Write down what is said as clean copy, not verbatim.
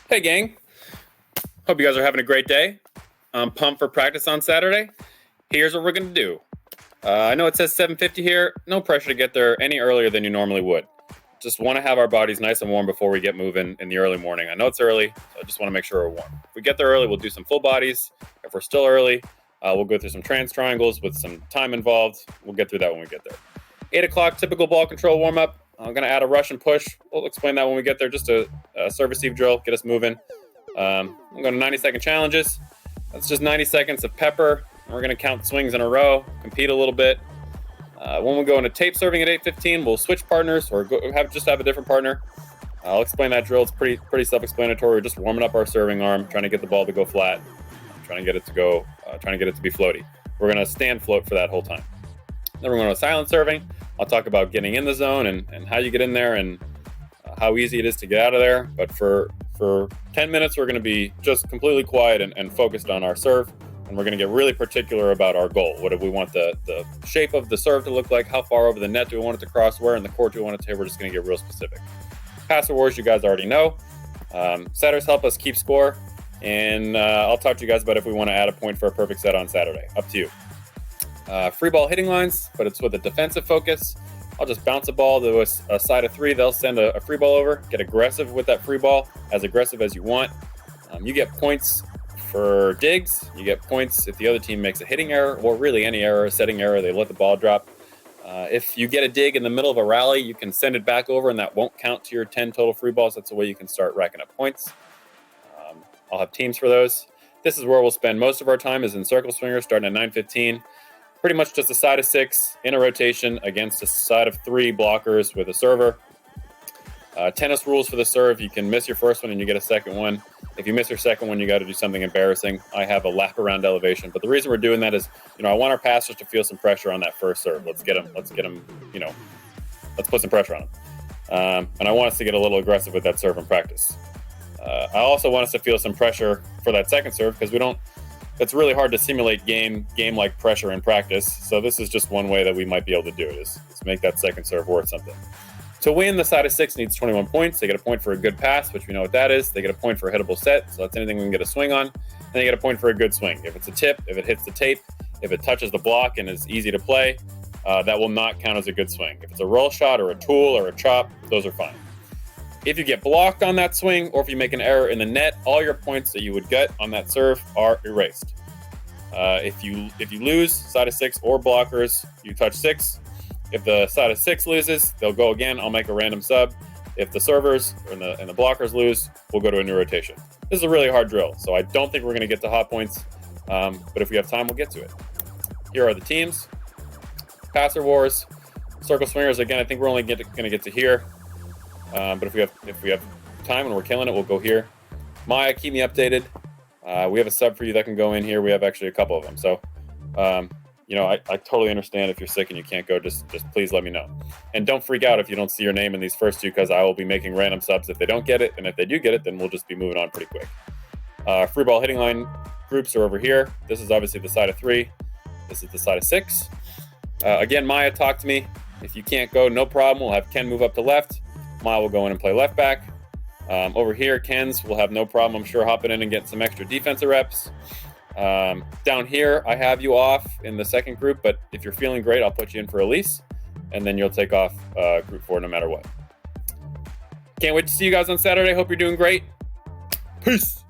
Hey gang, hope you guys are having a great day. I'm pumped for practice on Saturday. Here's what we're gonna do. I know it says 7:50 here. No pressure to get there any earlier than you normally would. Just want to have our bodies nice and warm before we get moving in the early morning. I know it's early, so I just want to make sure we're warm. If we get there early, we'll do some full bodies. If we're still early, we'll go through some trans triangles with some time involved. We'll get through that when we get there. 8 o'clock, typical ball control warm-up. I'm going to add a rush and push. We'll explain that when we get there. Just a serve-receive drill, get us moving. I'm going to 90-second challenges. That's just 90 seconds of pepper. We're going to count swings in a row, compete a little bit. When we go into tape serving at 8:15, we'll switch partners or have a different partner. I'll explain that drill. It's pretty self-explanatory. We're just warming up our serving arm, trying to get the ball to go flat, trying to get it to be floaty. We're going to stand float for that whole time. Then we're going to silent serving. I'll talk about getting in the zone and how you get in there and how easy it is to get out of there. But for 10 minutes, we're going to be just completely quiet and focused on our serve. And we're going to get really particular about our goal. What do we want the shape of the serve to look like? How far over the net do we want it to cross? Where in the court do we want it to hit? We're just going to get real specific. Passer wars, you guys already know. Setters help us keep score. And I'll talk to you guys about if we want to add a point for a perfect set on Saturday. Up to you. Free ball hitting lines, but it's with a defensive focus. I'll just bounce a ball to a side of 3. They'll send a free ball over. Get aggressive with that free ball, as aggressive as you want. You get points for digs. You get points if the other team makes a hitting error, or really any error, a setting error, they let the ball drop. If you get a dig in the middle of a rally, you can send it back over, and that won't count to your 10 total free balls. That's the way you can start racking up points. I'll have teams for those. This is where we'll spend most of our time, is in circle swingers, starting at 9:15. Pretty much just a side of 6 in a rotation against a side of 3 blockers with a server. Tennis rules for the serve. You can miss your first one and you get a second one. If you miss your second one, you got to do something embarrassing. I have a lap around elevation, but the reason we're doing that is, I want our passers to feel some pressure on that first serve. Let's get them, let's put some pressure on them. And I want us to get a little aggressive with that serve in practice. I also want us to feel some pressure for that second serve, because it's really hard to simulate game-like pressure in practice. So this is just one way that we might be able to do it, is make that second serve worth something. To win, the side of 6 needs 21 points. They get a point for a good pass, which we know what that is. They get a point for a hittable set, so that's anything we can get a swing on. And they get a point for a good swing. If it's a tip, if it hits the tape, if it touches the block and is easy to play, that will not count as a good swing. If it's a roll shot or a tool or a chop, those are fine. If you get blocked on that swing, or if you make an error in the net, all your points that you would get on that serve are erased. If you lose side of 6 or blockers, you touch 6. If the side of 6 loses, they'll go again. I'll make a random sub. If the servers and the blockers lose, we'll go to a new rotation. This is a really hard drill, so I don't think we're going to get to hot points. But if we have time, we'll get to it. Here are the teams. Passer wars, circle swingers. Again, I think we're only going to get to here. But if we have time and we're killing it, we'll go here. Maya, keep me updated. We have a sub for you that can go in here. We have actually a couple of them. So, I totally understand if you're sick and you can't go. Just please let me know. And don't freak out if you don't see your name in these first 2, because I will be making random subs if they don't get it. And if they do get it, then we'll just be moving on pretty quick. Free ball hitting line groups are over here. This is obviously the side of 3. This is the side of 6. Again, Maya, talk to me. If you can't go, no problem. We'll have Ken move up to left. Maya will go in and play left back. Over here, Ken's will have no problem, I'm sure, hopping in and getting some extra defensive reps. Down here, I have you off in the second group, but if you're feeling great, I'll put you in for Elise, and then you'll take off group 4 no matter what. Can't wait to see you guys on Saturday. Hope you're doing great. Peace.